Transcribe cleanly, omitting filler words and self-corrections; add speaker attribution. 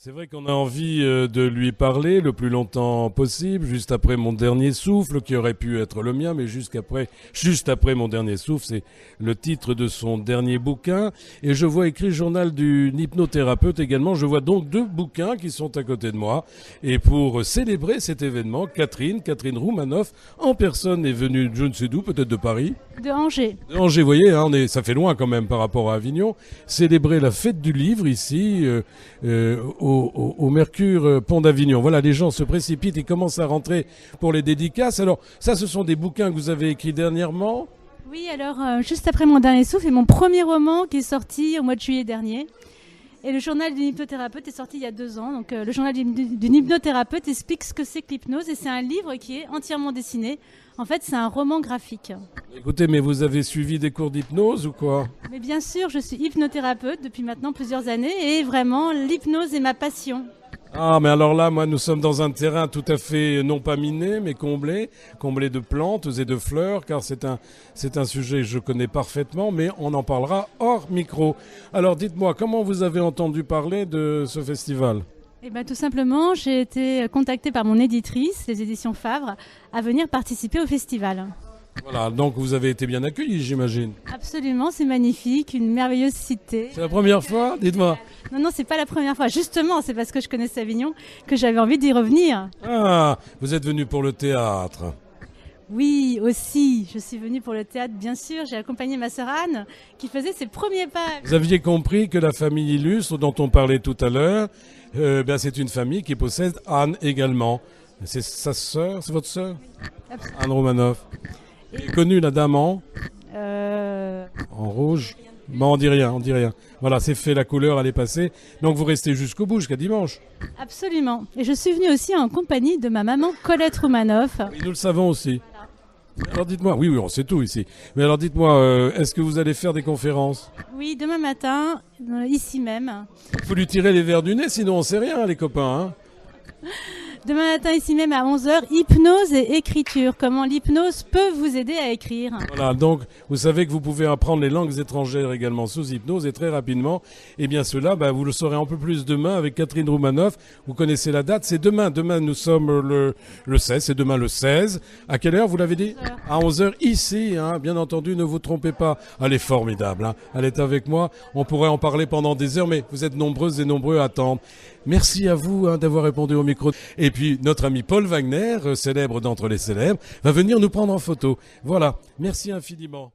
Speaker 1: C'est vrai qu'on a envie de lui parler le plus longtemps possible, juste après mon dernier souffle, qui aurait pu être le mien, mais juste après mon dernier souffle, c'est le titre de son dernier bouquin. Et je vois écrit Journal d'une hypnothérapeute également. Je vois donc deux bouquins qui sont à côté de moi. Et pour célébrer cet événement, Catherine Roumanoff, en personne, est venue, je ne sais d'où, peut-être de Paris.
Speaker 2: De Angers.
Speaker 1: De Angers, vous voyez, hein, ça fait loin quand même par rapport à Avignon. Célébrer la fête du livre ici, au Mercure Pont d'Avignon. Voilà, les gens se précipitent et commencent à rentrer pour les dédicaces. Alors, ça, ce sont des bouquins que vous avez écrits dernièrement?
Speaker 2: Oui, alors juste après mon dernier souffle et mon premier roman qui est sorti au mois de juillet dernier. Et le journal d'une hypnothérapeute est sorti il y a 2 ans. Donc le journal d'une hypnothérapeute explique ce que c'est que l'hypnose et c'est un livre qui est entièrement dessiné. En fait, c'est un roman graphique.
Speaker 1: Écoutez, mais vous avez suivi des cours d'hypnose ou quoi?
Speaker 2: Mais bien sûr, je suis hypnothérapeute depuis maintenant plusieurs années et vraiment, l'hypnose est ma passion.
Speaker 1: Ah, mais alors là, moi, nous sommes dans un terrain tout à fait, non pas miné, mais comblé de plantes et de fleurs, car c'est un sujet que je connais parfaitement, mais on en parlera hors micro. Alors, dites-moi, comment vous avez entendu parler de ce festival?
Speaker 2: Eh bien, tout simplement, j'ai été contactée par mon éditrice, les éditions Favre, à venir participer au festival.
Speaker 1: Voilà, donc vous avez été bien accueillis, j'imagine.
Speaker 2: Absolument, c'est magnifique, une merveilleuse cité.
Speaker 1: C'est la première fois? Dites-moi.
Speaker 2: Non, c'est pas la première fois. Justement, c'est parce que je connaissais Avignon que j'avais envie d'y revenir.
Speaker 1: Ah, vous êtes venu pour le théâtre.
Speaker 2: Oui, aussi. Je suis venue pour le théâtre, bien sûr. J'ai accompagné ma sœur Anne, qui faisait ses premiers pas.
Speaker 1: Vous aviez compris que la famille illustre dont on parlait tout à l'heure, c'est une famille qui possède Anne également. C'est sa sœur, c'est votre sœur? Anne Roumanoff. Elle est connue, la dame en rouge. Bon, on dit rien. Voilà, c'est fait, la couleur, elle est passée. Donc vous restez jusqu'au bout, jusqu'à dimanche.
Speaker 2: Absolument. Et je suis venue aussi en compagnie de ma maman Colette Roumanoff.
Speaker 1: Oui, nous le savons aussi. Alors dites-moi, oui, on sait tout ici. Mais alors dites-moi, est-ce que vous allez faire des conférences?
Speaker 2: Oui, demain matin, ici même.
Speaker 1: Il faut lui tirer les verres du nez, sinon on sait rien, les copains. Hein.
Speaker 2: Demain matin, ici même à 11h, hypnose et écriture. Comment l'hypnose peut vous aider à écrire.
Speaker 1: Voilà, donc vous savez que vous pouvez apprendre les langues étrangères également sous hypnose et très rapidement. Et bien cela, vous le saurez un peu plus demain avec Catherine Roumanoff. Vous connaissez la date, c'est demain. Demain, nous sommes le 16, c'est demain le 16. À quelle heure, vous l'avez dit? À 11h ici, hein, bien entendu, ne vous trompez pas. Elle est formidable, hein. Elle est avec moi. On pourrait en parler pendant des heures, mais vous êtes nombreuses et nombreux à attendre. Merci à vous d'avoir répondu au micro. Et puis, notre ami Paul Wagner, célèbre d'entre les célèbres, va venir nous prendre en photo. Voilà, merci infiniment.